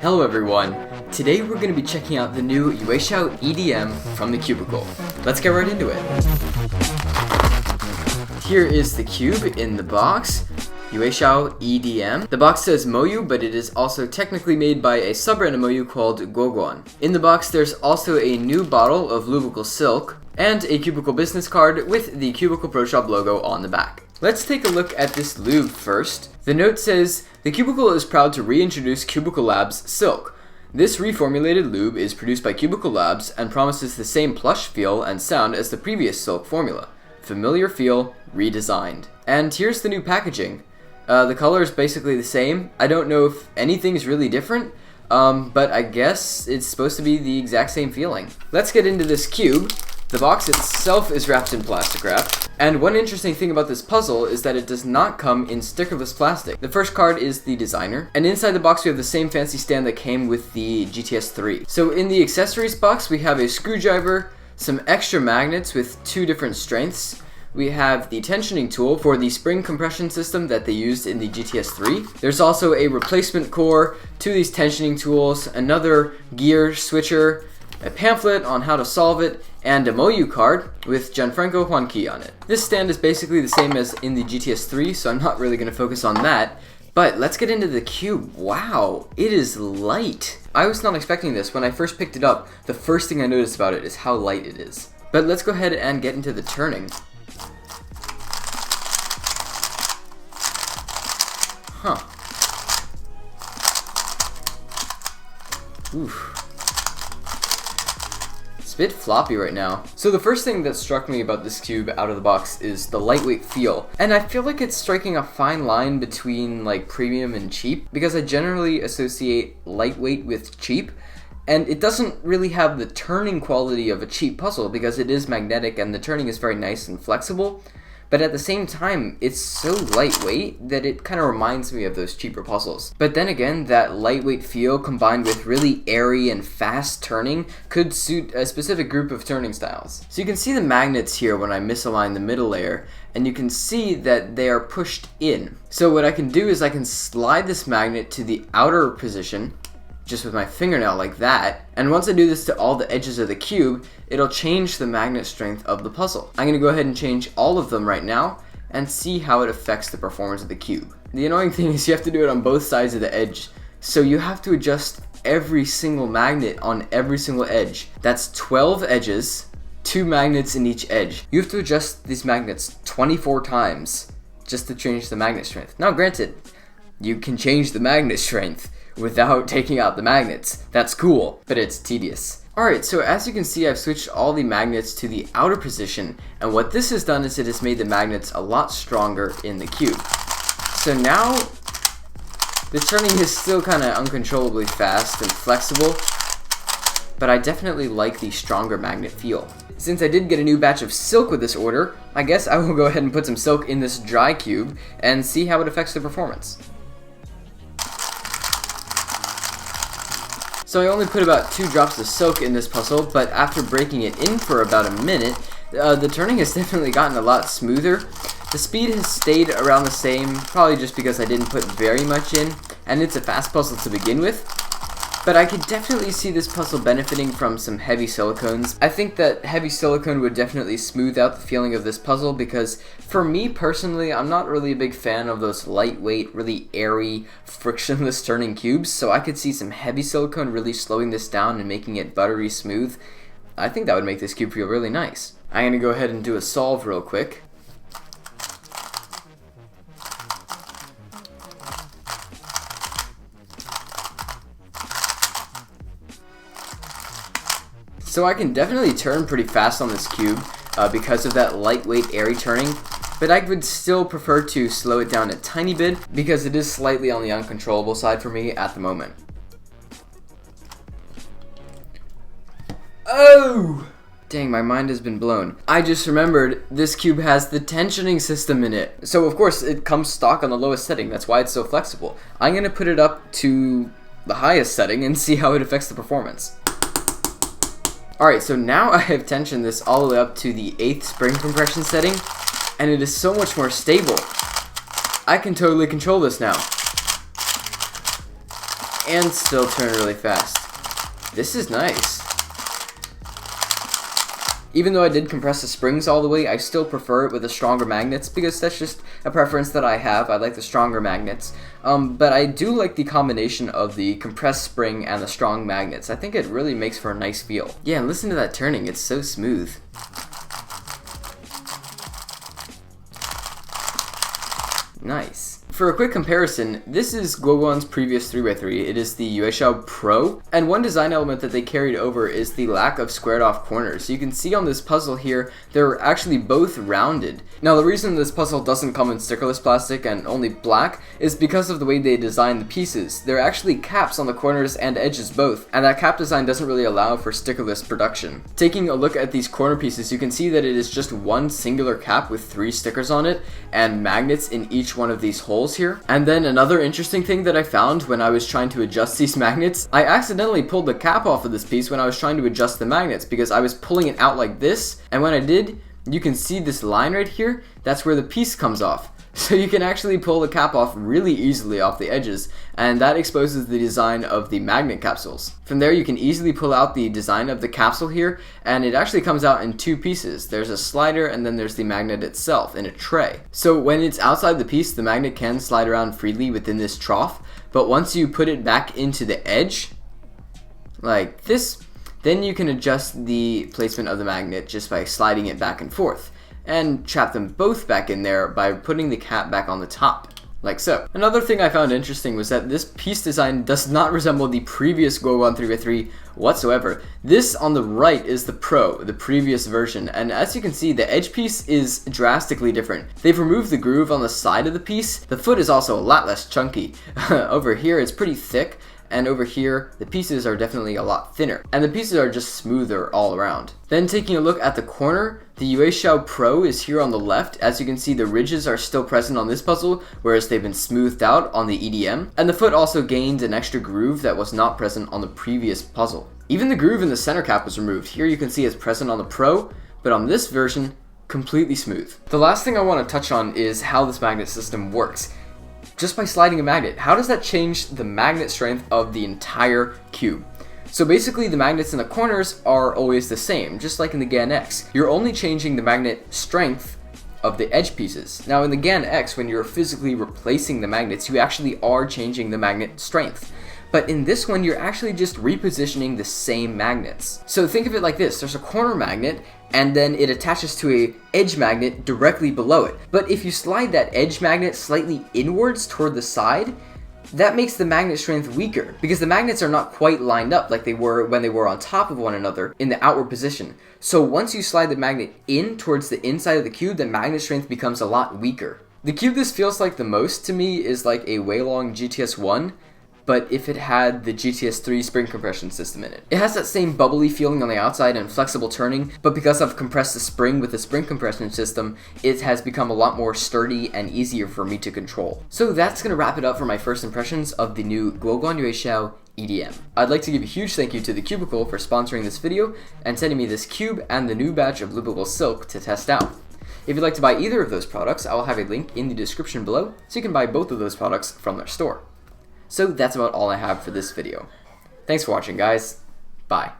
Hello everyone! Today we're going to be checking out the new YueXiao EDM from TheCubicle. Let's get right into it. Here is the cube in the box, YueXiao EDM. The box says Moyu, but it is also technically made by a sub-brand of Moyu called GuoGuan. In the box there's also a new bottle of Lubical Silk, and a Cubicle business card with the Cubicle Pro Shop logo on the back. Let's take a look at this lube first. The note says, "TheCubicle is proud to reintroduce Cubicle Labs Silk. This reformulated lube is produced by Cubicle Labs and promises the same plush feel and sound as the previous Silk formula. Familiar feel, redesigned." And here's the new packaging. The color is basically the same. I don't know if anything's really different, but I guess it's supposed to be the exact same feeling. Let's get into this cube. The box itself is wrapped in plastic wrap, and one interesting thing about this puzzle is that it does not come in stickerless plastic. The first card is the designer, and inside the box we have the same fancy stand that came with the GTS 3. So in the accessories box we have a screwdriver, some extra magnets with 2 different strengths. We have the tensioning tool for the spring compression system that they used in the GTS 3. There's also a replacement core to these tensioning tools, another gear switcher, a pamphlet on how to solve it, and a Moyu card with Gianfranco Juanqui on it. This stand is basically the same as in the GTS 3, so I'm not really going to focus on that. But let's get into the cube. Wow, it is light. I was not expecting this. When I first picked it up, the first thing I noticed about it is how light it is. But let's go ahead and get into the turning. Huh. Oof. A bit floppy right now. So the first thing that struck me about this cube out of the box is the lightweight feel. And I feel like it's striking a fine line between like premium and cheap, because I generally associate lightweight with cheap. And it doesn't really have the turning quality of a cheap puzzle because it is magnetic and the turning is very nice and flexible. But at the same time, it's so lightweight that it kind of reminds me of those cheaper puzzles. But then again, that lightweight feel combined with really airy and fast turning could suit a specific group of turning styles. So you can see the magnets here when I misalign the middle layer, and you can see that they are pushed in. So what I can do is I can slide this magnet to the outer position, just with my fingernail like that, and once I do this to all the edges of the cube, it'll change the magnet strength of the puzzle. I'm gonna go ahead and change all of them right now and see how it affects the performance of the cube. The annoying thing is you have to do it on both sides of the edge, so you have to adjust every single magnet on every single edge. That's 12 edges, 2 magnets in each edge. You have to adjust these magnets 24 times just to change the magnet strength. Now granted, you can change the magnet strength without taking out the magnets. That's cool, but it's tedious. Alright, so as you can see, I've switched all the magnets to the outer position, and what this has done is it has made the magnets a lot stronger in the cube. So now, the turning is still kind of uncontrollably fast and flexible, but I definitely like the stronger magnet feel. Since I did get a new batch of silk with this order, I guess I will go ahead and put some silk in this dry cube and see how it affects the performance. So I only put about 2 drops of silk in this puzzle, but after breaking it in for about a minute, the turning has definitely gotten a lot smoother. The speed has stayed around the same, probably just because I didn't put very much in, and it's a fast puzzle to begin with. But I could definitely see this puzzle benefiting from some heavy silicones. I think that heavy silicone would definitely smooth out the feeling of this puzzle because, for me personally, I'm not really a big fan of those lightweight, really airy, frictionless turning cubes, so I could see some heavy silicone really slowing this down and making it buttery smooth. I think that would make this cube feel really nice. I'm gonna go ahead and do a solve real quick. So I can definitely turn pretty fast on this cube because of that lightweight airy turning, but I would still prefer to slow it down a tiny bit because it is slightly on the uncontrollable side for me at the moment. Oh! Dang, my mind has been blown. I just remembered this cube has the tensioning system in it. So of course it comes stock on the lowest setting, that's why it's so flexible. I'm gonna put it up to the highest setting and see how it affects the performance. Alright, so now I have tensioned this all the way up to the 8th spring compression setting, and it is so much more stable. I can totally control this now. and still turn really fast. This is nice. Even though I did compress the springs all the way, I still prefer it with the stronger magnets because that's just a preference that I have. I like the stronger magnets. But I do like the combination of the compressed spring and the strong magnets. I think it really makes for a nice feel. Yeah, and listen to that turning. It's so smooth. Nice. For a quick comparison, this is GuoGuan's previous 3x3. It is the YueXiao Pro, and one design element that they carried over is the lack of squared off corners. So you can see on this puzzle here, they're actually both rounded. Now the reason this puzzle doesn't come in stickerless plastic and only black is because of the way they designed the pieces. There are actually caps on the corners and edges both, and that cap design doesn't really allow for stickerless production. Taking a look at these corner pieces, you can see that it is just one singular cap with 3 stickers on it, and magnets in each one of these holes here. And then another interesting thing that I found when I was trying to adjust these magnets, I accidentally pulled the cap off of this piece when I was trying to adjust the magnets because I was pulling it out like this, and when I did, you can see this line right here, that's where the piece comes off. So you can actually pull the cap off really easily off the edges, and that exposes the design of the magnet capsules. From there you can easily pull out the design of the capsule here, and it actually comes out in 2 pieces. There's a slider and then there's the magnet itself in a tray. So when it's outside the piece, the magnet can slide around freely within this trough, but once you put it back into the edge, like this, then you can adjust the placement of the magnet just by sliding it back and forth, and trap them both back in there by putting the cap back on the top, like so. Another thing I found interesting was that this piece design does not resemble the previous GuoGuan 3x3 whatsoever. This on the right is the Pro, the previous version, and as you can see, the edge piece is drastically different. They've removed the groove on the side of the piece. The foot is also a lot less chunky. Over here it's pretty thick, and over here the pieces are definitely a lot thinner, and the pieces are just smoother all around. Then taking a look at the corner, the YueXiao Pro is here on the left. As you can see, the ridges are still present on this puzzle, whereas they've been smoothed out on the EDM, and the foot also gained an extra groove that was not present on the previous puzzle. Even the groove in the center cap was removed. Here you can see it's present on the Pro, but on this version, completely smooth. The last thing I want to touch on is how this magnet system works. Just by sliding a magnet, how does that change the magnet strength of the entire cube? So basically the magnets in the corners are always the same, just like in the GAN X. You're only changing the magnet strength of the edge pieces. Now in the GAN X, when you're physically replacing the magnets, you actually are changing the magnet strength. But in this one, you're actually just repositioning the same magnets. So think of it like this. There's a corner magnet, and then it attaches to a edge magnet directly below it. But if you slide that edge magnet slightly inwards toward the side, that makes the magnet strength weaker, because the magnets are not quite lined up like they were when they were on top of one another in the outward position. So once you slide the magnet in towards the inside of the cube, the magnet strength becomes a lot weaker. The cube this feels like the most to me is like a Weilong GTS-1, but if it had the GTS-3 spring compression system in it. It has that same bubbly feeling on the outside and flexible turning, but because I've compressed the spring with the spring compression system, it has become a lot more sturdy and easier for me to control. So that's gonna wrap it up for my first impressions of the new GuoGuan YueXiao EDM. I'd like to give a huge thank you to TheCubicle for sponsoring this video and sending me this cube and the new batch of loopable silk to test out. If you'd like to buy either of those products, I will have a link in the description below, so you can buy both of those products from their store. So that's about all I have for this video. Thanks for watching, guys. Bye.